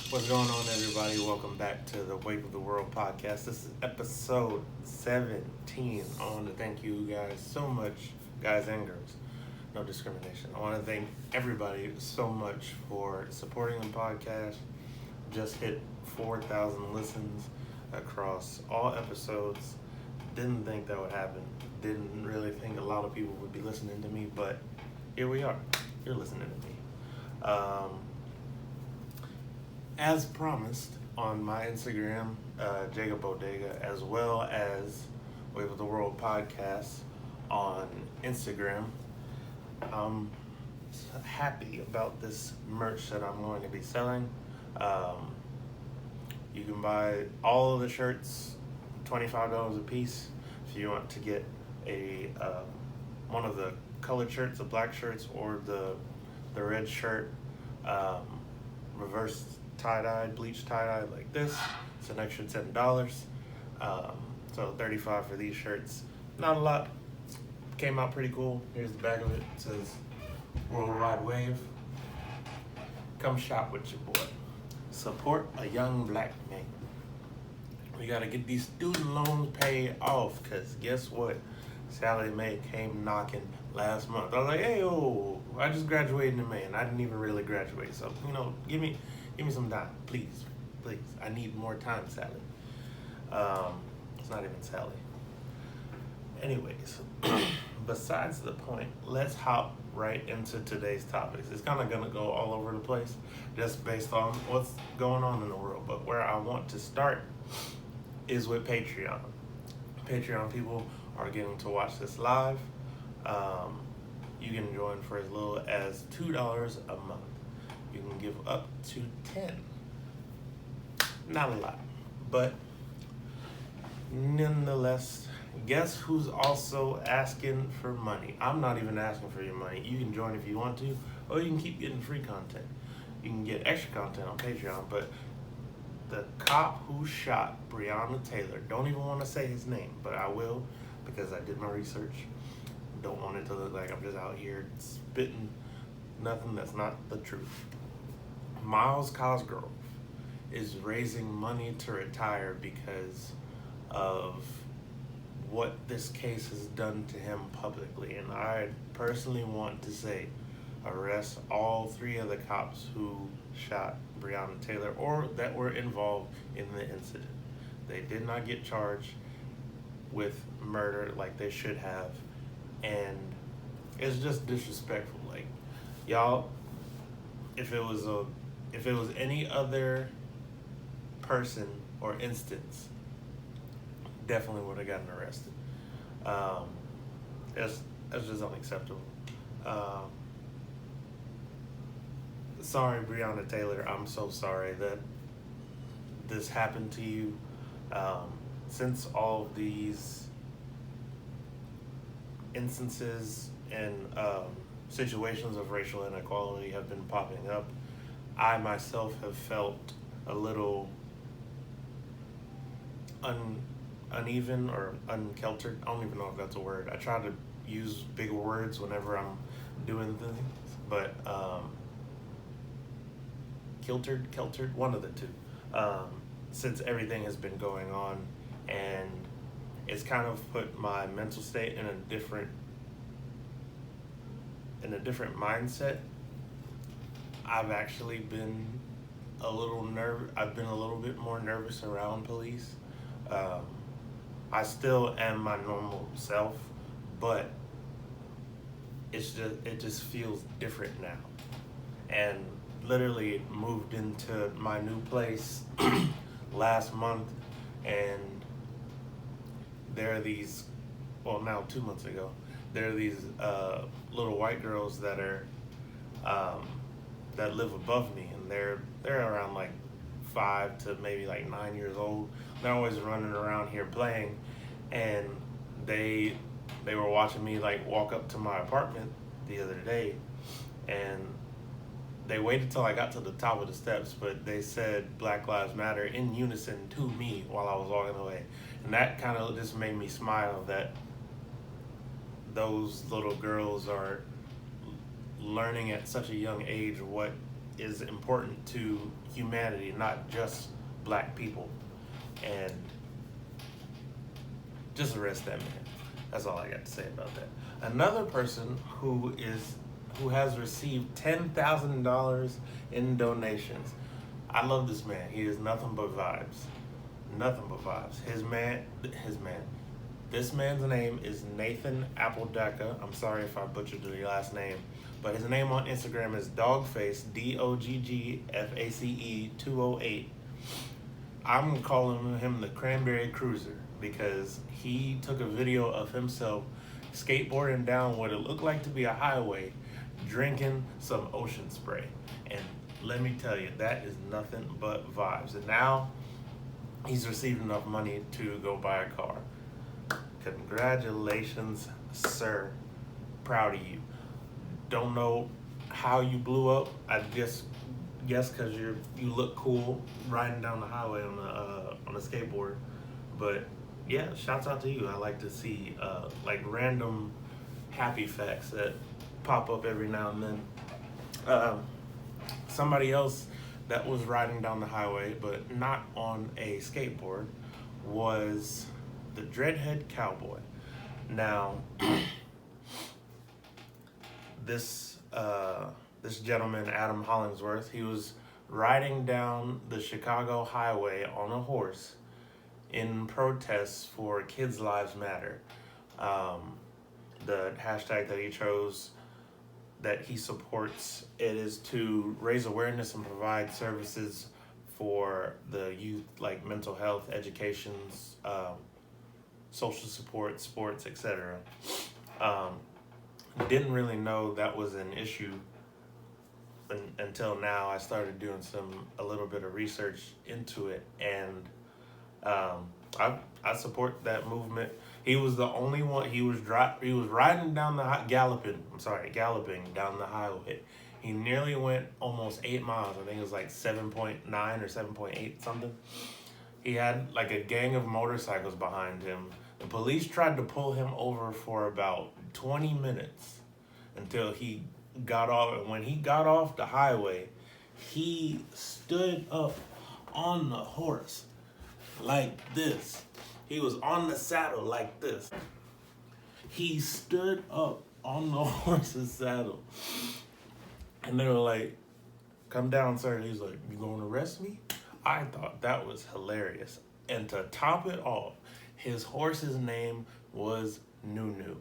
What's going on, everybody? Welcome back to the Wave of the World podcast. This is episode 17. I want to thank you guys so much, guys and girls. No discrimination. I want to thank everybody so much for supporting the podcast. Just hit 4,000 listens across all episodes. Didn't think that would happen. Didn't really think a lot of people would be listening to me, but here we are. You're listening to me. As promised on my Instagram, Jacob Bodega, as well as Wave of the World podcast on Instagram, I'm happy about this merch that I'm going to be selling. You can buy all of the shirts, $25 a piece. If you want to get a one of the colored shirts, the black shirts, or the red shirt, reverse tie-dye, bleach tie-dye like this, it's an extra $10. So $35 for these shirts. Not a lot. Came out pretty cool. Here's the back of it. It says Worldwide Wave. Come shop with your boy. Support a young black man. We gotta get these student loans paid off, cause guess what? Sally Mae came knocking last month. I was like, hey, I just graduated in May, and I didn't even really graduate. So, give me some time, please. I need more time, Sally. It's not even Sally. Anyways, besides the point, let's hop right into today's topics. It's kind of gonna go all over the place, just based on what's going on in the world. But where I want to start is with Patreon. Patreon people are getting to watch this live. You can join for as little as $2 a month. You can give up to 10. Not a lot, but nonetheless, guess who's also asking for money? I'm not even asking for your money. You can join if you want to, or you can keep getting free content. You can get extra content on Patreon, but the cop who shot Breonna Taylor, don't even want to say his name, but I will because I did my research. Don't want it to look like I'm just out here spitting nothing that's not the truth. Miles Cosgrove is raising money to retire because of what this case has done to him publicly. And I personally want to say, arrest all 3 of the cops who shot Breonna Taylor or that were involved in the incident. They did not get charged with murder like they should have, and it's just disrespectful. Like, y'all, if it was any other person or instance, definitely would have gotten arrested. That's just unacceptable. Sorry, Breonna Taylor. I'm so sorry that this happened to you. Since all of these instances and situations of racial inequality have been popping up, I myself have felt a little uneven or unkeltered. I don't even know if that's a word. I try to use big words whenever I'm doing things, but keltered, one of the two. Since everything has been going on, and it's kind of put my mental state in a different mindset. I've actually been I've been a little bit more nervous around police. I still am my normal self, but it just feels different now. And literally moved into my new place last month, and there are these, well, now 2 months ago, there are these little white girls that are that live above me, and they're around like 5 to maybe like 9 years old. They're always running around here playing, and they were watching me like walk up to my apartment the other day, and they waited till I got to the top of the steps, but they said Black Lives Matter in unison to me while I was walking away. And that kind of just made me smile that those little girls are learning at such a young age what is important to humanity, not just black people. And just arrest that man. That's all I got to say about that. Another person who has received $10,000 in donations. I love this man. He is nothing but vibes. Nothing but vibes. His man. This man's name is Nathan Appledecka. I'm sorry if I butchered the last name, but his name on Instagram is Dogface, DOGGFACE 208. I'm calling him the Cranberry Cruiser because he took a video of himself skateboarding down what it looked like to be a highway, drinking some ocean spray. And let me tell you, that is nothing but vibes. And now he's received enough money to go buy a car. Congratulations, sir. Proud of you. Don't know how you blew up. I just guess because you look cool riding down the highway on a skateboard. But yeah, shouts out to you. I like to see like random happy facts that pop up every now and then. Somebody else that was riding down the highway, but not on a skateboard, was the Dreadhead Cowboy. Now, this gentleman, Adam Hollingsworth, he was riding down the Chicago highway on a horse in protests for Kids Lives Matter. The hashtag that he chose, that he supports, it is to raise awareness and provide services for the youth, like mental health, education, social support, sports, etc. Didn't really know that was an issue until now. I started doing a little bit of research into it, and I support that movement. He was the only one. He was riding down galloping down the highway. He nearly went almost 8 miles. I think it was like 7.9 or 7.8 something. He had like a gang of motorcycles behind him. The police tried to pull him over for about 20 minutes until he got off. And when he got off the highway, he stood up on the horse like this. He was on the saddle like this. He stood up on the horse's saddle. And they were like, "Come down, sir." And he's like, "You gonna arrest me?" I thought that was hilarious. And to top it off, his horse's name was Nunu.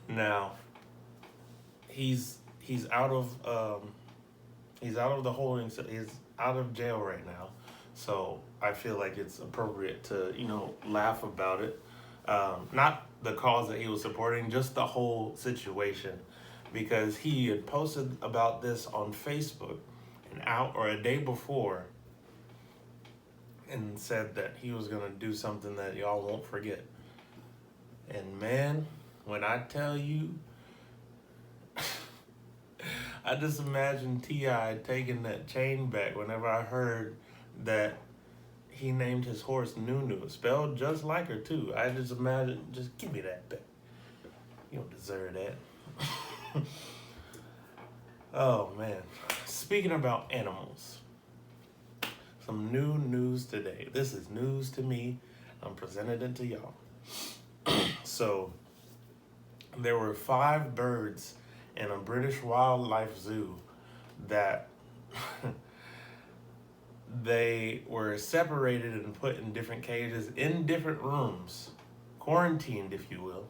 Now, he's out of the holding. He's out of jail right now. So I feel like it's appropriate to, laugh about it. Not the cause that he was supporting, just the whole situation. Because he had posted about this on Facebook a day before and said that he was going to do something that y'all won't forget. And man, when I tell you, I just imagine T.I. taking that chain back whenever I heard that he named his horse Nunu, spelled just like her too. I just imagine, just give me that back. You don't deserve that. Oh man. Speaking about animals, some new news today. This is news to me. I'm presenting it to y'all. So, there were 5 birds in a British wildlife zoo that they were separated and put in different cages in different rooms, quarantined, if you will,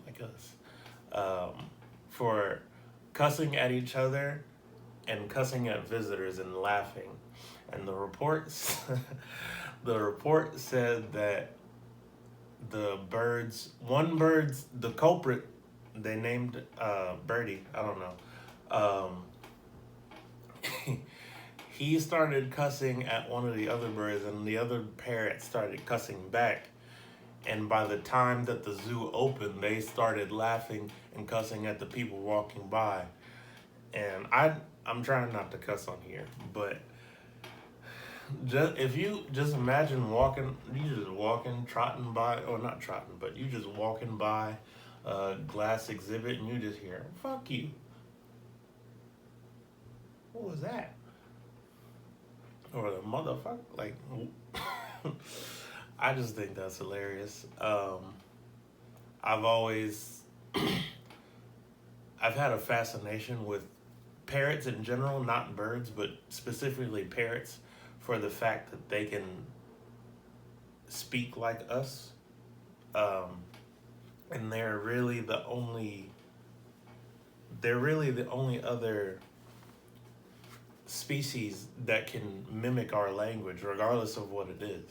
like us, for cussing at each other and cussing at visitors and laughing. And the report said that the culprit, they named Birdie, I don't know, he started cussing at one of the other birds, and the other parrot started cussing back. And by the time that the zoo opened, they started laughing and cussing at the people walking by. And I'm trying not to cuss on here, but if you just imagine trotting by, or not trotting, but you just walking by glass exhibit, and you just hear, fuck you. What was that? Or the motherfucker. Like, I just think that's hilarious. I've always, I've had a fascination with parrots in general, not birds, but specifically parrots, for the fact that they can speak like us. Um, and they're really the only other species that can mimic our language, regardless of what it is.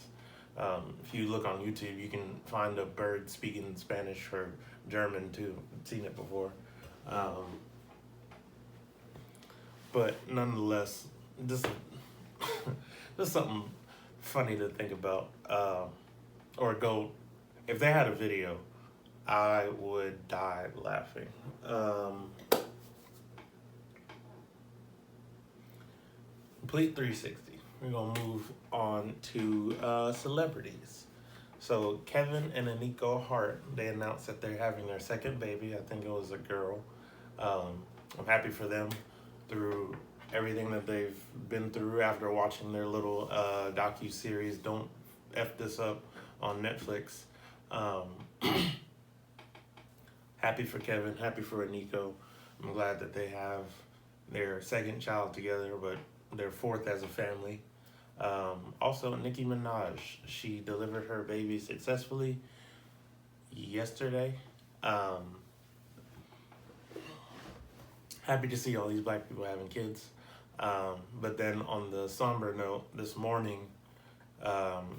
If you look on YouTube, you can find a bird speaking Spanish or German too. I've seen it before. Um, but nonetheless, just just something funny to think about. Or go, if they had a video, I would die laughing. Complete 360. We're gonna move on to celebrities. So Kevin and Aniko Hart, they announced that they're having their second baby. I think it was a girl. I'm happy for them through everything that they've been through after watching their little docu-series, Don't F This Up, on Netflix. Um, happy for Kevin, happy for Aniko. I'm glad that they have their second child together, but their fourth as a family. Also, Nicki Minaj, she delivered her baby successfully yesterday. Happy to see all these black people having kids. But then on the somber note, this morning,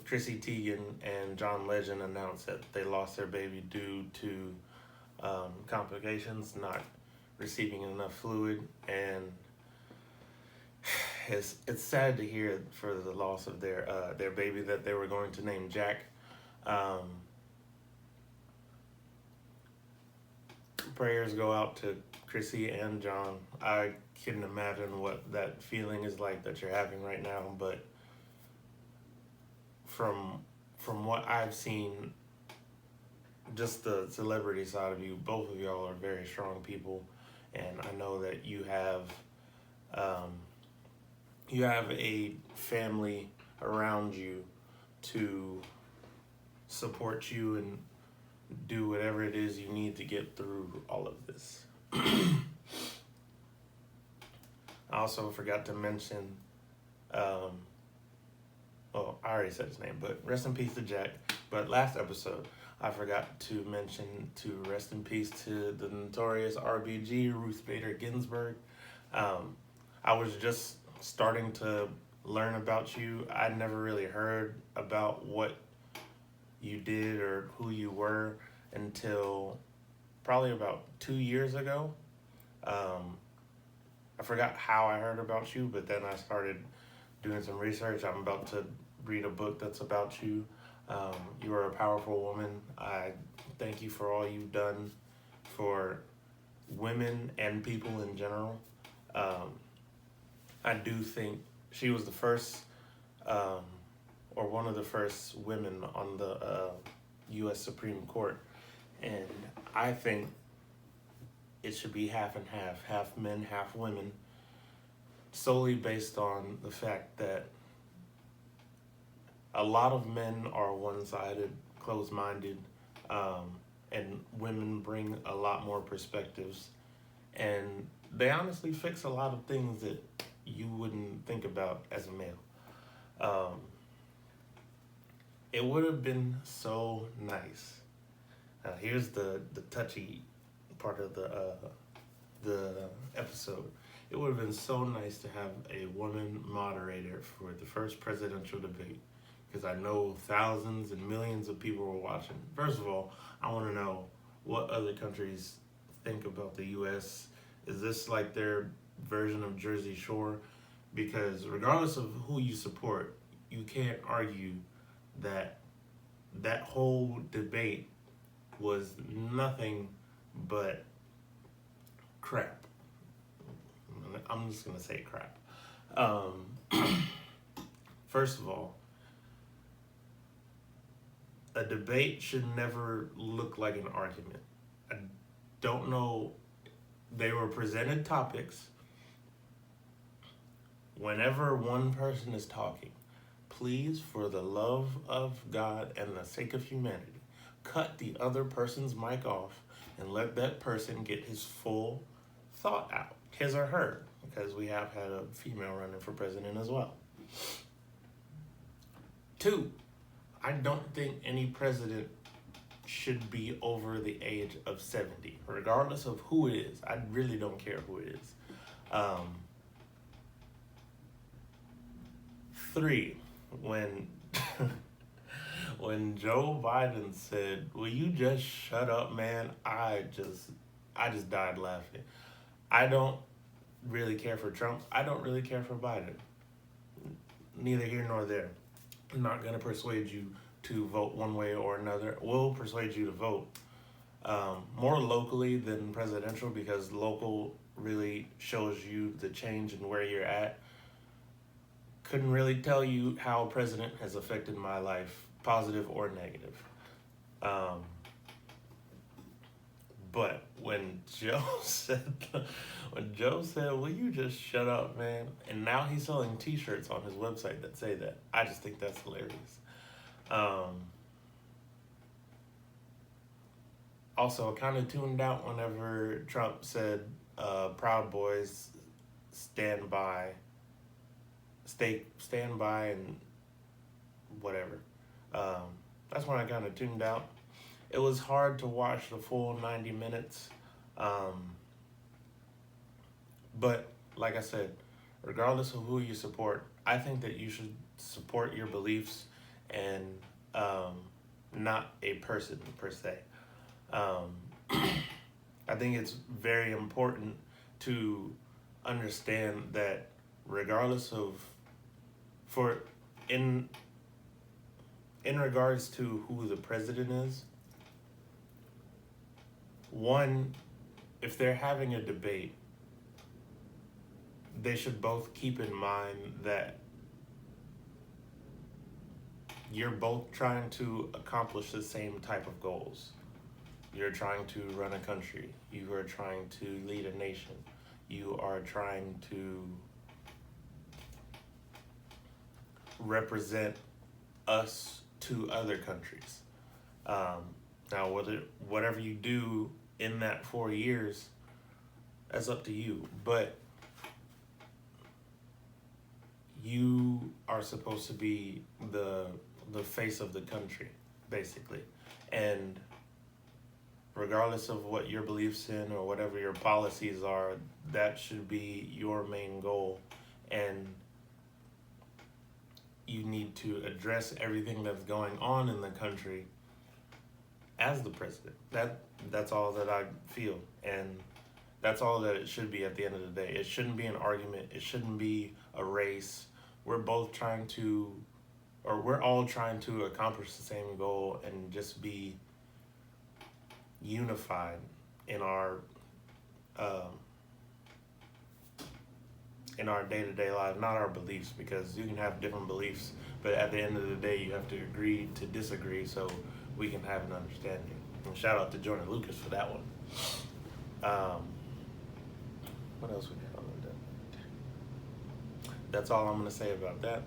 Chrissy Teigen and John Legend announced that they lost their baby due to complications, not receiving enough fluid, and it's sad to hear for the loss of their baby that they were going to name Jack. Prayers go out to Chrissy and John. I couldn't imagine what that feeling is like that you're having right now, but from what I've seen, just the celebrity side of you, both of y'all are very strong people, and I know that you have a family around you to support you and do whatever it is you need to get through all of this. I also forgot to mention, well, I already said his name, but rest in peace to Jack. But last episode, I forgot to mention to rest in peace to the notorious RBG, Ruth Bader Ginsburg. I was just starting to learn about you. I'd never really heard about what you did or who you were until probably about 2 years ago. I forgot how I heard about you, but then I started doing some research. I'm about to read a book that's about you. You are a powerful woman. I thank you for all you've done for women and people in general. I do think she was the first, or one of the first women on the U.S. Supreme Court. And I think it should be half and half men, half women, solely based on the fact that a lot of men are one-sided, closed-minded, and women bring a lot more perspectives. And they honestly fix a lot of things that you wouldn't think about as a male. It would have been so nice. Here's the touchy part of the episode. It would have been so nice to have a woman moderator for the first presidential debate, because I know thousands and millions of people were watching. First of all, I want to know what other countries think about the U.S. Is this like their version of Jersey Shore? Because regardless of who you support, you can't argue that that whole debate was nothing but crap. I'm just going to say crap. First of all, a debate should never look like an argument. I don't know. They were presented topics. Whenever one person is talking, please, for the love of God and the sake of humanity, cut the other person's mic off and let that person get his full thought out, his or her, because we have had a female running for president as well. 2, I don't think any president should be over the age of 70, regardless of who it is. I really don't care who it is. 3, when when Joe Biden said, "Will you just shut up, man?" I just died laughing. I don't really care for Trump. I don't really care for Biden. Neither here nor there. I'm not gonna persuade you to vote one way or another. We'll persuade you to vote more locally than presidential, because local really shows you the change and where you're at. Couldn't really tell you how a president has affected my life, positive or negative. But when Joe said, "Will you just shut up, man?" And now he's selling T-shirts on his website that say that. I just think that's hilarious. Also, I kind of tuned out whenever Trump said, "Proud Boys, stand by, stand by," and whatever. That's when I kind of tuned out. It was hard to watch the full 90 minutes. But like I said, regardless of who you support, I think that you should support your beliefs and not a person per se. I think it's very important to understand that regardless of, in regards to who the president is, one, if they're having a debate, they should both keep in mind that you're both trying to accomplish the same type of goals. You're trying to run a country. You are trying to lead a nation. You are trying to represent us to other countries. Now, whatever you do in that 4 years, that's up to you. But you are supposed to be the face of the country, basically. And regardless of what your beliefs in or whatever your policies are, that should be your main goal. And you need to address everything that's going on in the country as the president. That's all that I feel, and that's all that it should be at the end of the day. It shouldn't be an argument. It shouldn't be a race. We're all trying to accomplish the same goal and just be unified in our day-to-day life, not our beliefs, because you can have different beliefs, but at the end of the day, you have to agree to disagree so we can have an understanding. And shout out to Jordan Lucas for that one. What else we got on that? That's all I'm going to say about that.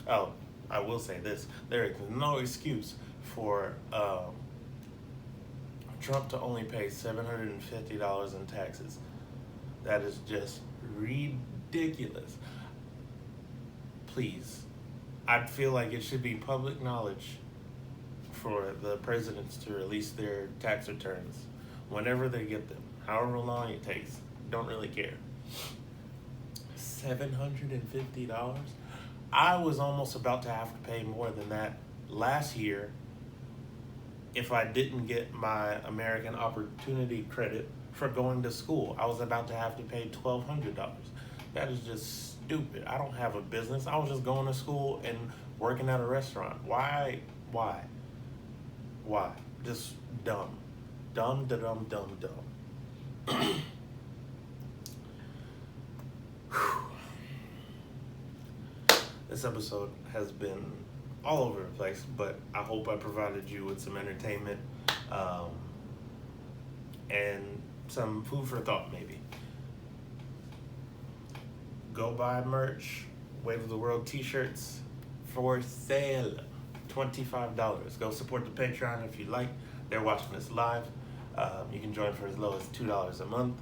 Oh, I will say this. There is no excuse for Trump to only pay $750 in taxes. That is just ridiculous. Please, I feel like it should be public knowledge for the presidents to release their tax returns whenever they get them, however long it takes. Don't really care. $750? I was almost about to have to pay more than that last year if I didn't get my American Opportunity Credit for going to school. I was about to have to pay $1,200. That is just stupid. I don't have a business. I was just going to school and working at a restaurant. Why? Just dumb. Dumb. This episode has been all over the place, but I hope I provided you with some entertainment and some food for thought, maybe. Go buy merch. Wave of the World t-shirts for sale. $25. Go support the Patreon if you like. They're watching this live. You can join for as low as $2 a month.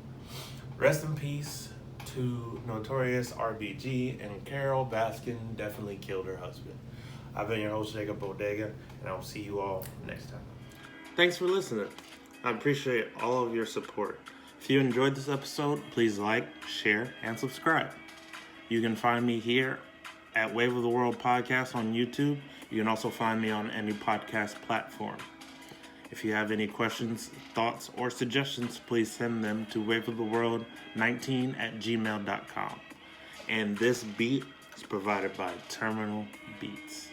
Rest in peace to Notorious RBG, and Carol Baskin definitely killed her husband. I've been your host, Jacob Bodega, and I will see you all next time. Thanks for listening. I appreciate all of your support. If you enjoyed this episode, please like, share, and subscribe. You can find me here at Wave of the World Podcast on YouTube. You can also find me on any podcast platform. If you have any questions, thoughts, or suggestions, please send them to waveoftheworld19@gmail.com. And this beat is provided by Terminal Beats.